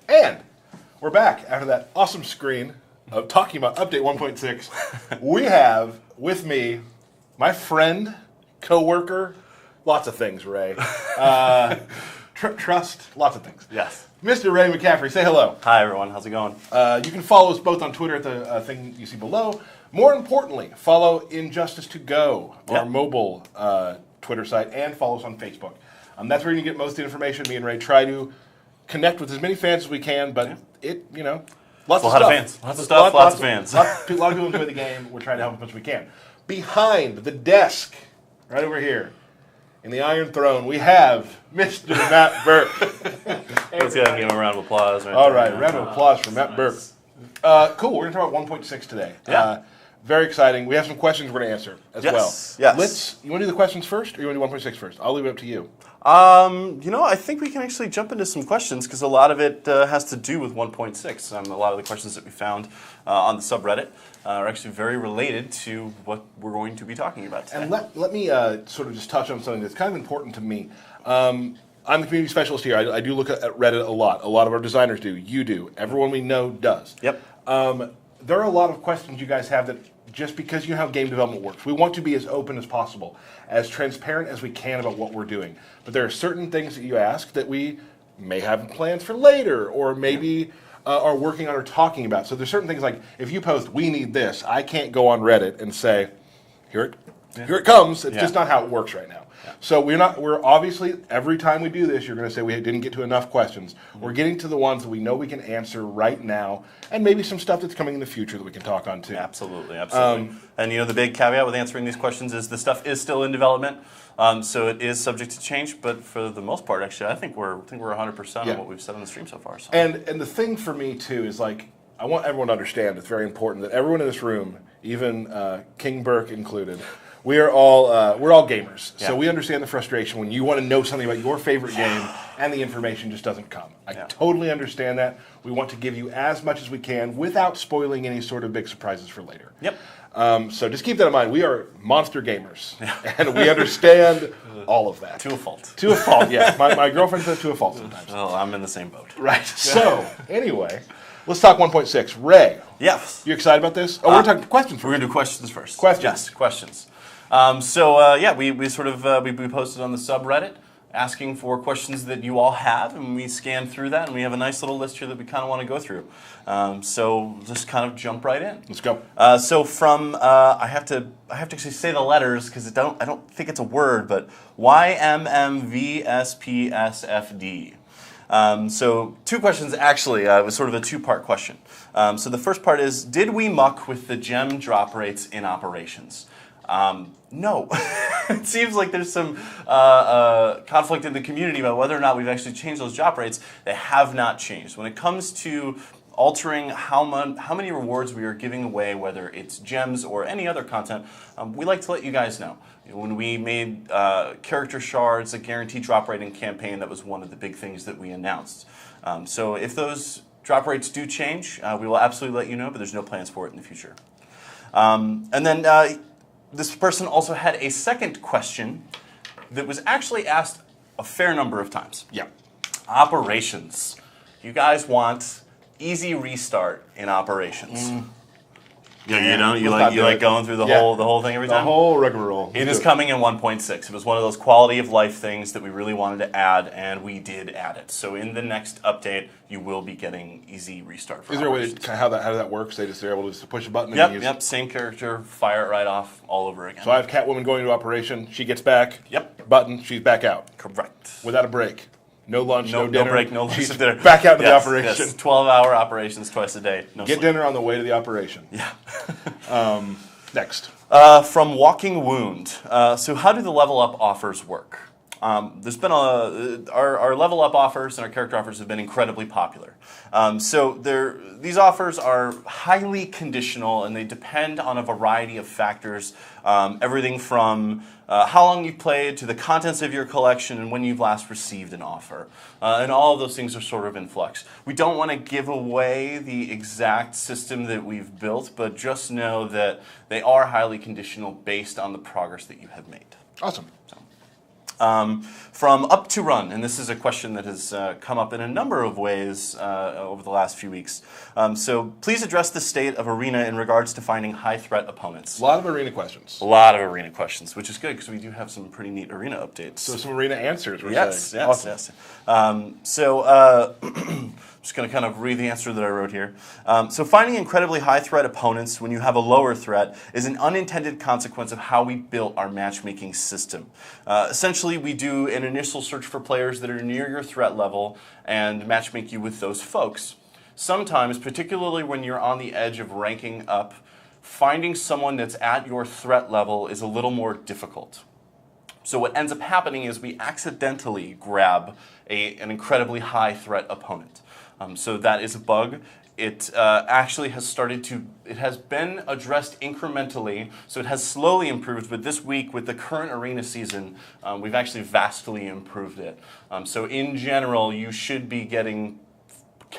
And we're back after that awesome screen of talking about Update 1.6. We have with me my friend, co-worker, lots of things, Ray. Trust, lots of things. Yes. Mr. Ray McCaffrey, say hello. Hi, everyone. How's it going? You can follow us both on Twitter at the thing you see below. More importantly, follow Ijustice to Go, our mobile Twitter site, and follow us on Facebook. That's where you can get most of the information. Me and Ray try to connect with as many fans as we can, but lots of stuff. Lots of stuff, lots of fans. A lot of people enjoy the game. We're trying to help as much as we can. Behind the desk, right over here, in the Iron Throne, we have Mr. Matt Burke. Let's go ahead and give him a round of applause. All right, round of applause for Matt Burke. Cool, we're going to talk about 1.6 today. Yeah. Very exciting. We have some questions we're going to answer as well. Yes. You want to do the questions first, or you want to do 1.6 first? I'll leave it up to you. I think we can actually jump into some questions because a lot of it has to do with 1.6. A lot of the questions that we found on the subreddit are actually very related to what we're going to be talking about today. And let me sort of just touch on something that's kind of important to me. I'm the community specialist here. I do look at Reddit a lot. A lot of our designers do. You do. Everyone we know does. Yep. There are a lot of questions you guys have that just because you know how game development works. We want to be as open as possible, as transparent as we can about what we're doing. But there are certain things that you ask that we may have plans for later, or maybe are working on or talking about. So there's certain things like, if you post, we need this, I can't go on Reddit and say, here it comes. It's just not how it works right now. Yeah. So we're obviously, every time we do this, you're going to say we didn't get to enough questions. We're getting to the ones that we know we can answer right now, and maybe some stuff that's coming in the future that we can talk on too. Absolutely. And the big caveat with answering these questions is the stuff is still in development, so it is subject to change. But for the most part, actually, I think we're 100% on what we've said on the stream so far. So. And the thing for me too is, like, I want everyone to understand, it's very important that everyone in this room, even King Burke included, we're all gamers. So we understand the frustration when you want to know something about your favorite game and the information just doesn't come. I totally understand that. We want to give you as much as we can without spoiling any sort of big surprises for later. Yep. So just keep that in mind. We are monster gamers, and we understand all of that. To a fault. To a fault, yeah. My girlfriend says to a fault sometimes. Well, I'm in the same boat. Right. So, anyway, let's talk 1.6. Ray. Yes. You excited about this? Oh, we're going to talk questions first. We're going to do questions first. Questions. Yes, questions. We posted on the subreddit asking for questions that you all have, and we scanned through that, and we have a nice little list here that we kind of want to go through. So just kind of jump right in. Let's go. So from I have to actually say the letters because I don't think it's a word, but YMMVSPSFD. So two questions actually. It was sort of a two-part question. So the first part is, did we muck with the gem drop rates in operations? No. It seems like there's some conflict in the community about whether or not we've actually changed those drop rates. They have not changed. When it comes to altering how many rewards we are giving away, whether it's gems or any other content, we like to let you guys know. When we made character shards a guaranteed drop rate in campaign, that was one of the big things that we announced. So if those drop rates do change, we will absolutely let you know, but there's no plans for it in the future. And then this person also had a second question that was actually asked a fair number of times. Yeah. Operations. You guys want easy restart in operations. You like going through the whole thing every time? The whole rigmarole. It is coming in 1.6. It was one of those quality of life things that we really wanted to add, and we did add it. So in the next update, you will be getting easy restart for Is there a way to, how that works? They're able to just push a button and use Yep, same character, fire it right off all over again. So I have Catwoman going into operation, she gets back, Yep. button, she's back out. Correct. Without a break. No lunch, no dinner. No break, no lunch, She's dinner. Back out to the operation. Yes, 12-hour operations twice a day. No Get sleep. dinner on the way to the operation. Yeah. Next. From Walking Wound. So how do the level up offers work? There's been our level up offers and our character offers have been incredibly popular. These offers are highly conditional and they depend on a variety of factors. Everything from how long you've played to the contents of your collection and when you've last received an offer. And all of those things are sort of in flux. We don't want to give away the exact system that we've built, but just know that they are highly conditional based on the progress that you have made. Awesome. From Up to Run, and this is a question that has come up in a number of ways over the last few weeks. So please address the state of Arena in regards to finding high-threat opponents. A lot of Arena questions. A lot of Arena questions, which is good because we do have some pretty neat Arena updates. So some Arena answers, we're yes, saying. yes, Awesome. yes. Just going to kind of read the answer that I wrote here. So finding incredibly high-threat opponents when you have a lower threat is an unintended consequence of how we built our matchmaking system. Essentially, we do an initial search for players that are near your threat level and matchmake you with those folks. Sometimes, particularly when you're on the edge of ranking up, finding someone that's at your threat level is a little more difficult. So what ends up happening is we accidentally grab an incredibly high threat opponent. So that is a bug. It actually has it has been addressed incrementally, so it has slowly improved, but this week with the current Arena season, we've actually vastly improved it. So in general, you should be getting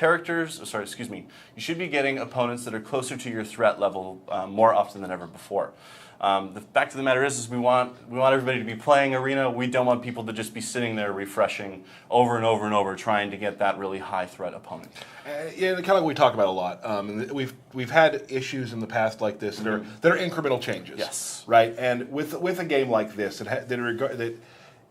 you should be getting opponents that are closer to your threat level more often than ever before. The fact of the matter is we want everybody to be playing Arena. We don't want people to just be sitting there refreshing over and over and over, trying to get that really high threat opponent. Yeah, kind of like we talk about a lot. And we've had issues in the past like this that are incremental changes. Yes. Right. And with a game like this that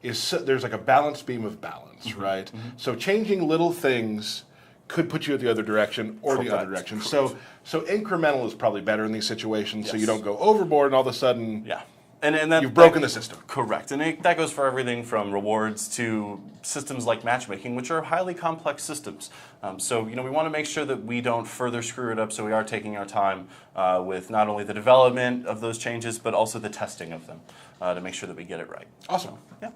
is there's like a balance beam of balance, right? So changing little things could put you at the other direction or the other direction. Correct. So incremental is probably better in these situations, so Yes. you don't go overboard and all of a sudden And you've broken the system. Correct. And that goes for everything from rewards to systems like matchmaking, which are highly complex systems. So we want to make sure that we don't further screw it up, so we are taking our time with not only the development of those changes, but also the testing of them to make sure that we get it right. Awesome. Yeah.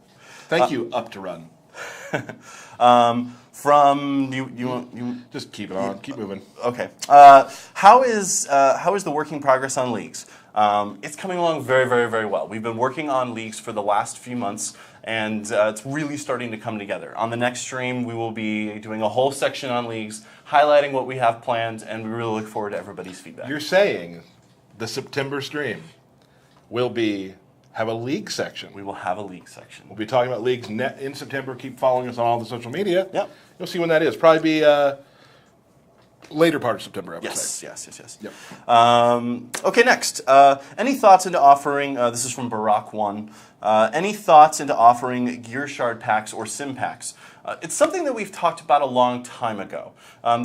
Thank you, Up to Run. From you Just keep it on. Keep moving. okay. How is the working progress on leagues? It's coming along very, very, very well. We've been working on leagues for the last few months, and it's really starting to come together. On the next stream, we will be doing a whole section on leagues, highlighting what we have planned, and we really look forward to everybody's feedback. You're saying the September stream will have a league section. We will have a league section. We'll be talking about leagues in September. Keep following us on all the social media. Yep. You'll see when that is. Probably be later part of September, I would say. Yes. Yep. Okay, next. Any thoughts into offering, this is from Barack1, any thoughts into offering gear shard packs or sim packs? It's something that we've talked about a long time ago.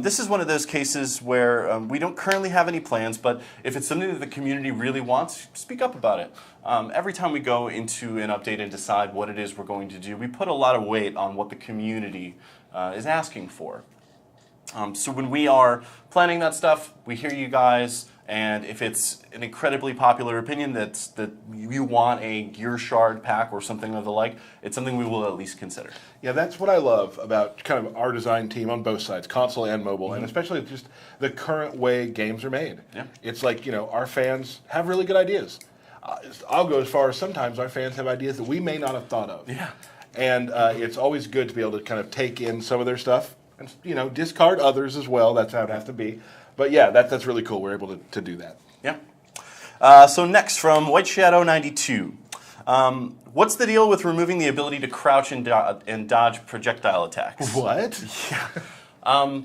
This is one of those cases where we don't currently have any plans, but if it's something that the community really wants, speak up about it. Every time we go into an update and decide what it is we're going to do, we put a lot of weight on what the community is asking for. So when we are planning that stuff, we hear you guys, and if it's an incredibly popular opinion that you want a gear shard pack or something of the like, it's something we will at least consider. Yeah, that's what I love about kind of our design team on both sides, console and mobile, and especially just the current way games are made. Yeah. It's like, our fans have really good ideas. I'll go as far as sometimes our fans have ideas that we may not have thought of. Yeah. And it's always good to be able to kind of take in some of their stuff and, discard others as well. That's how it has to be. But yeah, that's really cool. We're able to do that. Yeah. So next from White Shadow 92. What's the deal with removing the ability to crouch and dodge projectile attacks? What? Yeah.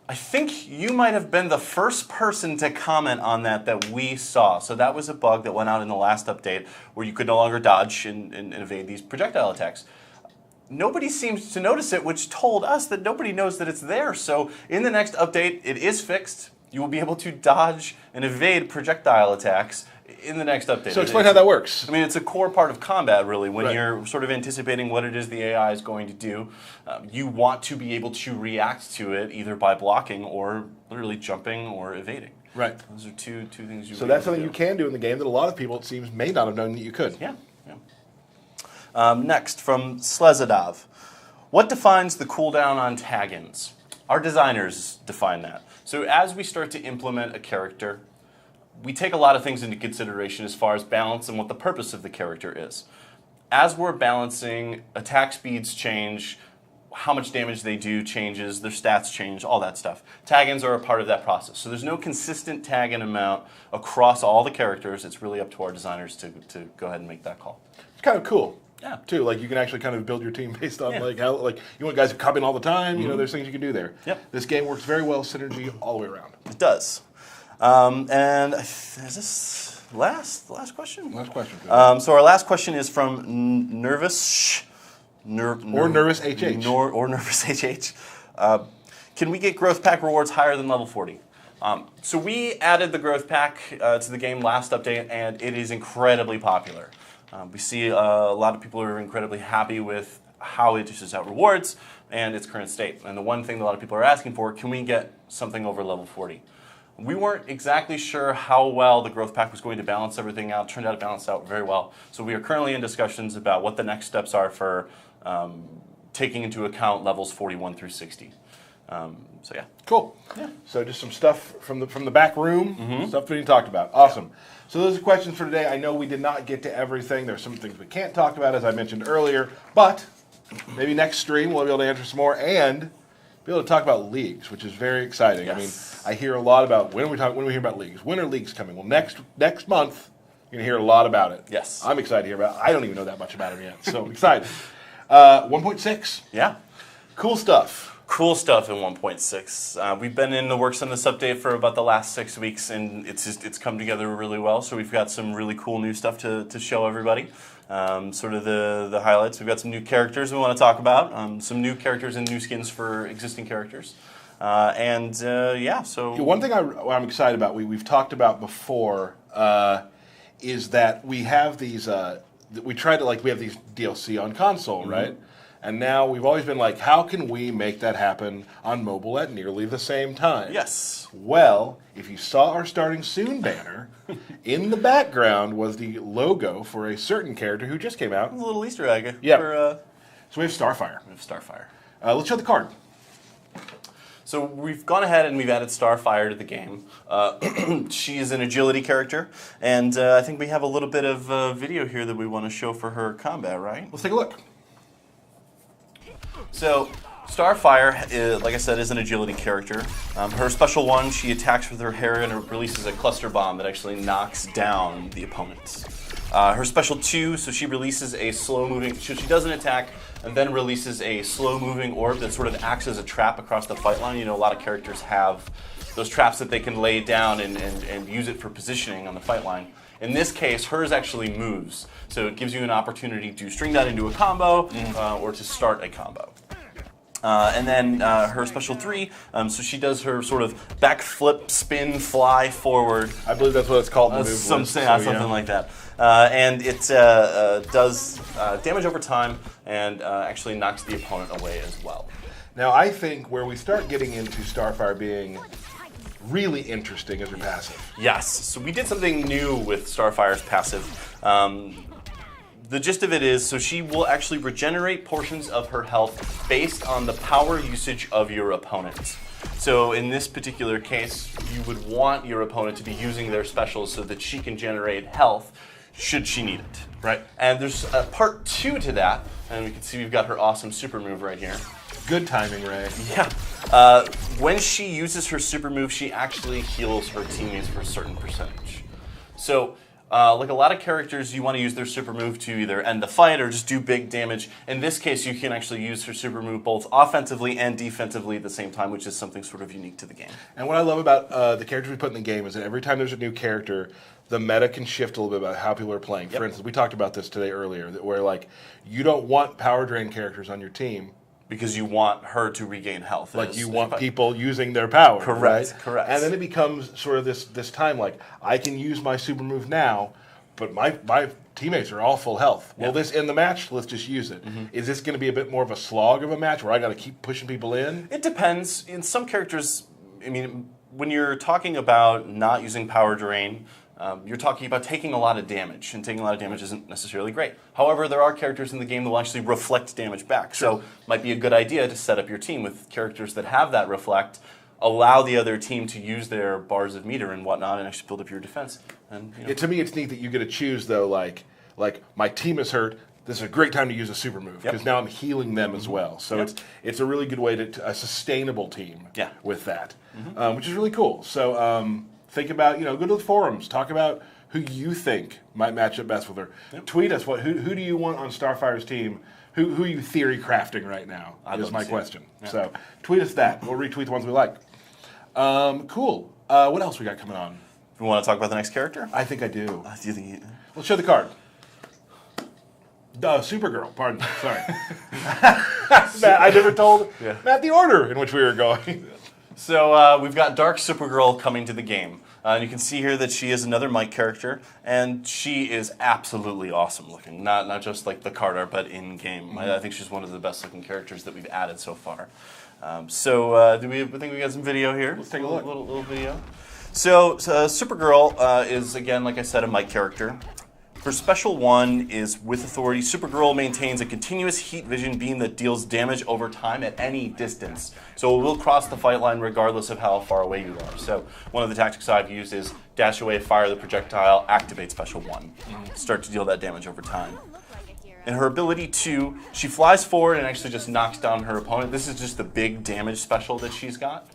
I think you might have been the first person to comment on that we saw. So that was a bug that went out in the last update where you could no longer dodge and evade these projectile attacks. Nobody seems to notice it, which told us that nobody knows that it's there. So in the next update, it is fixed. You will be able to dodge and evade projectile attacks in the next update. So explain how that works. I mean, it's a core part of combat, really, when Right. you're sort of anticipating what it is the AI is going to do. You want to be able to react to it either by blocking or literally jumping or evading. Right. Those are two things you. So that's something you can do in the game that a lot of people, it seems, may not have known that you could. Yeah. Next, from Slezadov. What defines the cooldown on tag-ins? Our designers define that. So as we start to implement a character, we take a lot of things into consideration as far as balance and what the purpose of the character is. As we're balancing, attack speeds change, how much damage they do changes, their stats change, all that stuff. Tag-ins are a part of that process. So there's no consistent tag-in amount across all the characters. It's really up to our designers to go ahead and make that call. It's kind of cool. Yeah. too. Like you can actually kind of build your team based on like how like you want guys to come in all the time. You know, there's things you can do there. Yep. This game works very well synergy all the way around. It does. And is this last question? Last question. So our last question is from Nervous Nervous HH. Or Nervous HH. Can we get growth pack rewards higher than level 40? So we added the growth pack to the game last update, and it is incredibly popular. We see a lot of people are incredibly happy with how it dishes out rewards and its current state. And the one thing that a lot of people are asking for, can we get something over level 40? We weren't exactly sure how well the growth pack was going to balance everything out. Turned out it balanced out very well. So we are currently in discussions about what the next steps are for taking into account levels 41 through 60. So yeah. Cool. Yeah. So just some stuff from the back room, stuff we talked about. Awesome. So those are questions for today. I know we did not get to everything. There's some things we can't talk about, as I mentioned earlier, but maybe next stream we'll be able to answer some more and be able to talk about leagues, which is very exciting. Yes. I mean, I hear a lot about when we hear about leagues. When are leagues coming? Well, next month you're gonna hear a lot about it. Yes. I'm excited to hear about it. I don't even know that much about it yet, so I'm excited. 1.6. Yeah. Cool stuff. Cool stuff in 1.6. We've been in the works on this update for about the last 6 weeks, and it's come together really well. So we've got some really cool new stuff to show everybody. Sort of the highlights. We've got some new characters we want to talk about. Some new characters and new skins for existing characters. Yeah, so... One thing I'm excited about, we've talked about before, is that we have these, we have these DLC on console, right? And now we've always been like, how can we make that happen on mobile at nearly the same time? Yes. Well, if you saw our starting soon banner, in the background was the logo for a certain character who just came out. A little Easter egg. Yeah. For, So we have Starfire. Starfire. Let's show the card. So we've gone ahead and we've added Starfire to the game. She is an agility character, and I think we have a little bit of video here that we want to show for her combat, right? Let's take a look. So Starfire, like I said, is an agility character. Her special one, she attacks with her hair and it releases a cluster bomb that actually knocks down the opponents. Her special 2, so she releases a slow-moving, so she does an attack and then releases a slow-moving orb that sort of acts as a trap across the fight line. You know, a lot of characters have those traps that they can lay down and use it for positioning on the fight line. In this case, hers actually moves, so it gives you an opportunity to string that into a combo or to start a combo. And then her special 3, so she does her sort of backflip, spin, fly forward. I believe that's what it's called in the move Something like that. And it does damage over time and actually knocks the opponent away as well. Now, I think where we start getting into Starfire being really interesting is her passive. Yes, so we did something new with Starfire's passive. The gist of it is, so she will actually regenerate portions of her health based on the power usage of your opponent. So in this particular case, you would want your opponent to be using their specials so that she can generate health should she need it. Right. And there's a part 2 to that, and we can see we've got her awesome super move right here. Good timing, Ray. Yeah. When she uses her super move, she actually heals her teammates for a certain percentage. So, like a lot of characters, you want to use their super move to either end the fight or just do big damage. In this case, you can actually use her super move both offensively and defensively at the same time, which is something sort of unique to the game. And what I love about the characters we put in the game is that every time there's a new character, the meta can shift a little bit about how people are playing. For instance, we talked about this today earlier, where like you don't want power drain characters on your team. Because you want her to regain health. Like you want people using their power. Correct, right? correct. And then it becomes sort of this time like, I can use my super move now, but my teammates are all full health. Will this end the match? Let's just use it. Is this going to be a bit more of a slog of a match where I got to keep pushing people in? It depends. In some characters, I mean, when you're talking about not using power drain, you're talking about taking a lot of damage, and taking a lot of damage isn't necessarily great. However, there are characters in the game that will actually reflect damage back. So it might be a good idea to set up your team with characters that have that reflect, allow the other team to use their bars of meter and whatnot, and actually build up your defense. And To me, it's neat that you get to choose, though, like my team is hurt, this is a great time to use a super move, because now I'm healing them as well. So it's a really good way to a sustainable team with that, which is really cool. So Think about, go to the forums. Talk about who you think might match up best with her. Yep. Tweet us. Who do you want on Starfire's team? Who are you theory crafting right now? Is my question. Yeah. So tweet us that. We'll retweet the ones we like. Cool. What else we got coming on? You want to talk about the next character? I think I do. Do you think Let's show the card. Supergirl, pardon. Sorry. Matt, I never told Matt the order in which we were going. So we've got Dark Supergirl coming to the game. And you can see here that she is another Mike character, and she is absolutely awesome looking. Not just like the card art, but in game. Mm-hmm. I think she's one of the best looking characters that we've added so far. Do we think we got some video here? Let's take a look. Little video. So Supergirl is, again, like I said, a Mike character. Her special one is with authority. Supergirl maintains a continuous heat vision beam that deals damage over time at any distance. So it will cross the fight line regardless of how far away you are. So one of the tactics I've used is dash away, fire the projectile, activate special one. Start to deal that damage over time. And her ability 2, she flies forward and actually just knocks down her opponent. This is just the big damage special that she's got.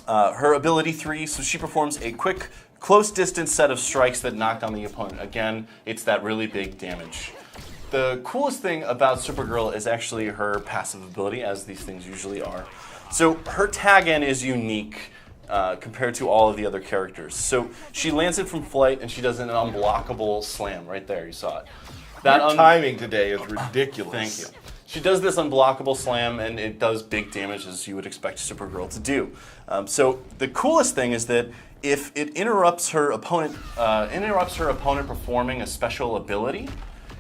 Her ability 3, so she performs a quick, close distance set of strikes that knock down the opponent. Again, it's that really big damage. The coolest thing about Supergirl is actually her passive ability, as these things usually are. So her tag-in is unique compared to all of the other characters. So she lands it from flight and she does an unblockable slam right there. You saw it. That timing today is ridiculous. Thank you. She does this unblockable slam, and it does big damage, as you would expect Supergirl to do. So the coolest thing is that if it interrupts her opponent performing a special ability,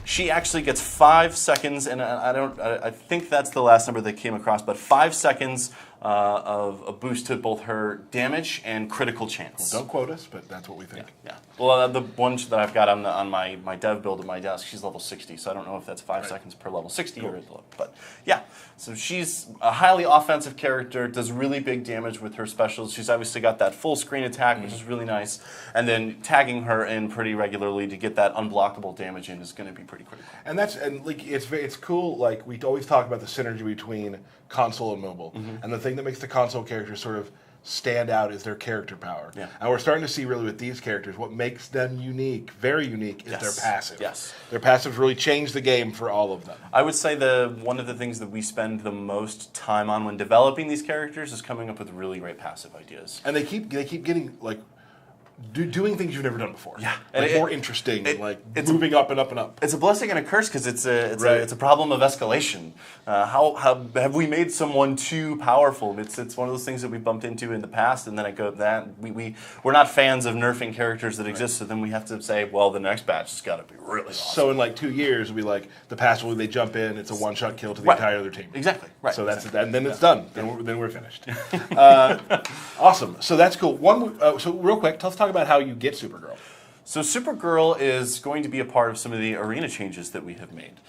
she actually gets 5 seconds, and I think that's the last number that came across, but 5 seconds of a boost to both her damage and critical chance. Well, don't quote us, but that's what we think. Yeah. Well, the one that I've got on my dev build at my desk, she's level 60, so I don't know if that's 5 seconds per level 60 or but yeah. So she's a highly offensive character, does really big damage with her specials. She's obviously got that full screen attack, which is really nice, and then tagging her in pretty regularly to get that unblockable damage in is going to be pretty critical. And it's cool. Like we always talk about the synergy between console and mobile, and the thing that makes the console characters sort of stand out is their character power. Yeah. And we're starting to see really with these characters what makes them unique, very unique, is their passive. Yes. Their passives really change the game for all of them. I would say one of the things that we spend the most time on when developing these characters is coming up with really great passive ideas. And they keep getting like doing things you've never done before. Yeah, like more interesting, it's moving up and up and up. It's a blessing and a curse because it's a problem of escalation. How have we made someone too powerful? It's one of those things that we bumped into in the past, and then we're not fans of nerfing characters that exist. So then we have to say, well, the next batch has got to be really awesome. So in like 2 years, it'll be like the past will they jump in, it's a one-shot kill to the entire other team. Exactly. Right. So that's and then it's done. Then we're finished. Awesome. So that's cool. So real quick, let's talk about how you get Supergirl. So Supergirl is going to be a part of some of the arena changes that we have made.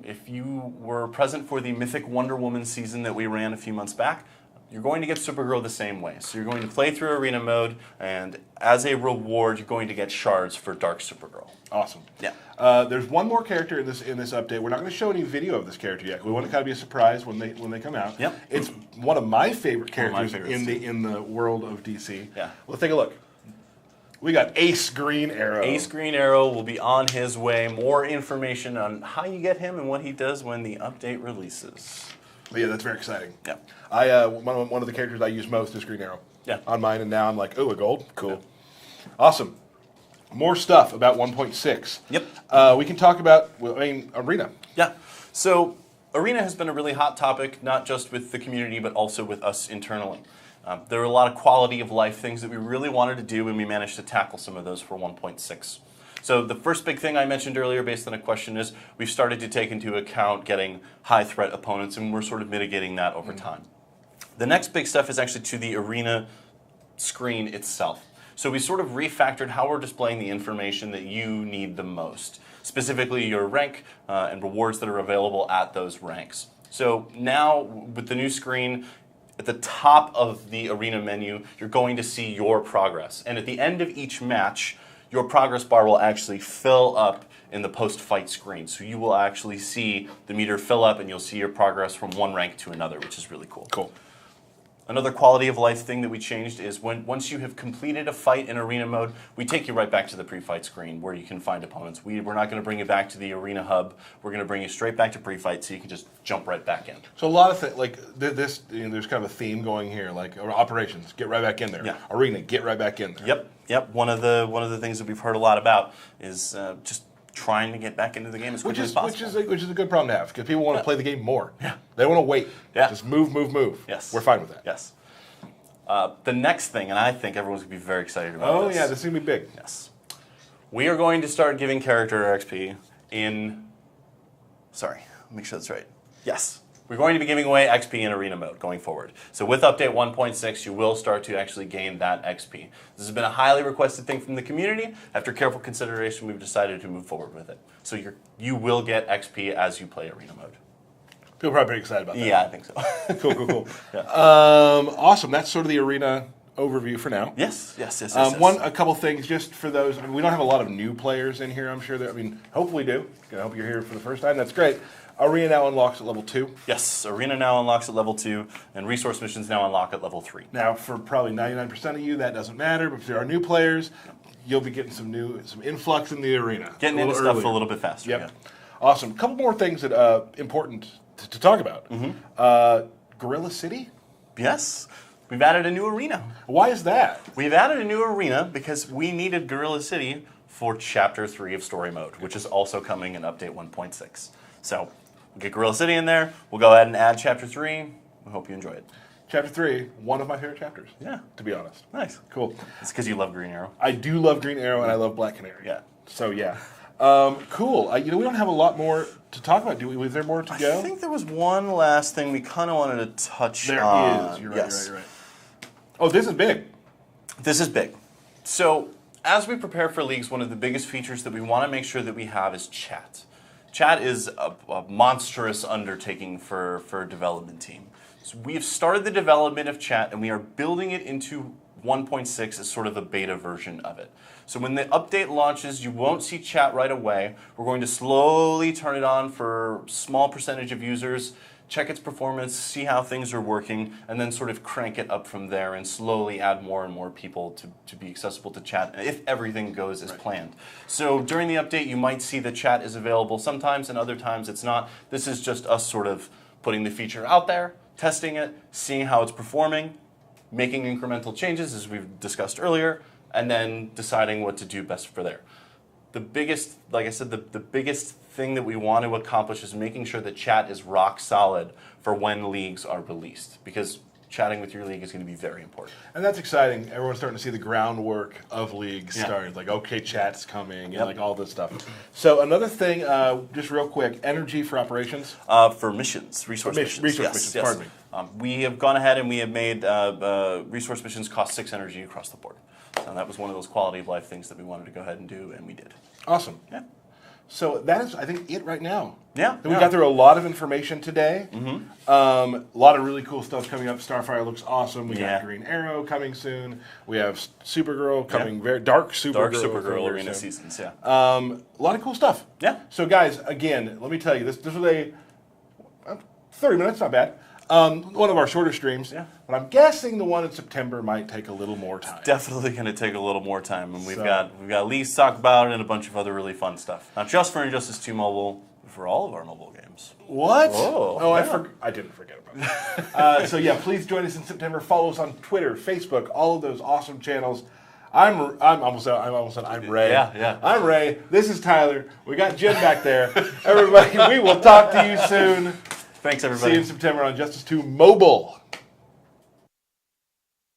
If you were present for the Mythic Wonder Woman season that we ran a few months back, you're going to get Supergirl the same way. So you're going to play through arena mode, and as a reward, you're going to get shards for Dark Supergirl. Awesome. Yeah. There's one more character in this update. We're not going to show any video of this character yet. We want it to kind of be a surprise when they come out. Yep. It's one of my favorite characters in the world of DC. Yeah. Let's take a look. We got Ace GreenArrow. Ace GreenArrow will be on his way. More information on how you get him and what he does when the update releases. Yeah, that's very exciting. Yeah. One of the characters I use most is GreenArrow. Yeah. On mine, and now I'm like, oh, a gold? Cool. Yeah. Awesome. More stuff about 1.6. Yep. We can talk about, Arena. Yeah. So Arena has been a really hot topic, not just with the community, but also with us internally. There were a lot of quality of life things that we really wanted to do, and we managed to tackle some of those for 1.6. So the first big thing I mentioned earlier based on a question is we've started to take into account getting high threat opponents, and we're sort of mitigating that over time. The next big stuff is actually to the arena screen itself. So we sort of refactored how we're displaying the information that you need the most, specifically your rank and rewards that are available at those ranks. So now with the new screen, at the top of the arena menu, you're going to see your progress. And at the end of each match, your progress bar will actually fill up in the post-fight screen. So you will actually see the meter fill up, and you'll see your progress from one rank to another, which is really cool. Cool. Another quality of life thing that we changed is once you have completed a fight in arena mode, we take you right back to the pre-fight screen where you can find opponents. We're not going to bring you back to the arena hub. We're going to bring you straight back to pre-fight so you can just jump right back in. So a lot of things, like this, there's kind of a theme going here, like operations, get right back in there. Yeah. Arena, get right back in there. Yep. One of the things that we've heard a lot about is just trying to get back into the game as quickly as possible. Which is a good problem to have, because people want to play the game more. Yeah. They want to wait. Yeah. Just move. Yes. We're fine with that. Yes. The next thing, and I think everyone's going to be very excited about Oh, this. yeah, this is going to be big. Yes. We are going to start giving character XP in... Sorry, make sure that's right. Yes. We're going to be giving away XP in arena mode going forward. So with update 1.6, you will start to actually gain that XP. This has been a highly requested thing from the community. After careful consideration, we've decided to move forward with it. So you will get XP as you play arena mode. People are probably pretty excited about that. Yeah, I think so. Cool. Yeah. Awesome. That's sort of the arena overview for now. Yes. A couple things just for those. I mean, we don't have a lot of new players in here. I'm sure that. I mean, hopefully do. I hope you're here for the first time. That's great. Arena now unlocks at level 2. Yes, Arena now unlocks at level 2, and resource missions now unlock at level 3. Now, for probably 99% of you, that doesn't matter. But if there are new players, you'll be getting some influx in the arena. Getting into stuff a little bit faster. Yep. Yeah. Awesome. A couple more things that important to talk about. Gorilla City. Yes, we've added a new arena. Why is that? We've added a new arena because we needed Gorilla City for Chapter 3 of Story Mode, which is also coming in Update 1.6. So we'll get Gorilla City in there. We'll go ahead and add Chapter 3. We hope you enjoy it. Chapter 3, one of my favorite chapters. Yeah. To be honest. Nice. Cool. It's because you love Green Arrow. I do love Green Arrow and I love Black Canary. Yeah. So yeah. Cool. We don't have a lot more to talk about, do we? Was there more to go? I think there was one last thing we kind of wanted to touch on. There is. You're right, Yes. you're right. Oh, this is big. This is big. So as we prepare for leagues, one of the biggest features that we want to make sure that we have is chat. Chat is a monstrous undertaking for a development team. So we have started the development of chat, and we are building it into 1.6 as sort of a beta version of it. So when the update launches, you won't see chat right away. We're going to slowly turn it on for a small percentage of users, check its performance, see how things are working, and then sort of crank it up from there and slowly add more and more people to be accessible to chat if everything goes as planned. So during the update, you might see the chat is available sometimes, and other times it's not. This is just us sort of putting the feature out there, testing it, seeing how it's performing, making incremental changes, as we've discussed earlier, and then deciding what to do best for there. The biggest, like I said, the biggest thing that we want to accomplish is making sure that chat is rock solid for when leagues are released, because chatting with your league is going to be very important. And that's exciting. Everyone's starting to see the groundwork of leagues starting. Like, okay, chat's coming, and like all this stuff. So another thing, just real quick, energy for operations? For missions, resource missions. Resource missions, pardon me. We have gone ahead and we have made resource missions cost 6 energy across the board. So that was one of those quality of life things that we wanted to go ahead and do, and we did. Awesome. Yeah. So that is, I think, it right now. Yeah. We got through a lot of information today. A lot of really cool stuff coming up. Starfire looks awesome. We got Green Arrow coming soon. We have Supergirl coming, very dark Supergirl. Dark Supergirl arena seasons, yeah. A lot of cool stuff. Yeah. So guys, again, let me tell you, this was a 30 minutes, not bad. One of our shorter streams. Yeah. But I'm guessing the one in September might take a little more time. Definitely going to take a little more time, and we've got leagues to talk about and a bunch of other really fun stuff. Not just for Ijustice 2 mobile, but for all of our mobile games. What? Oh, I didn't forget about that. So yeah, please join us in September. Follow us on Twitter, Facebook, all of those awesome channels. I'm Ray. Yeah. I'm Ray. This is Tyler. We got Jen back there. Everybody, we will talk to you soon. Thanks, everybody. See you in September on Ijustice 2 Mobile.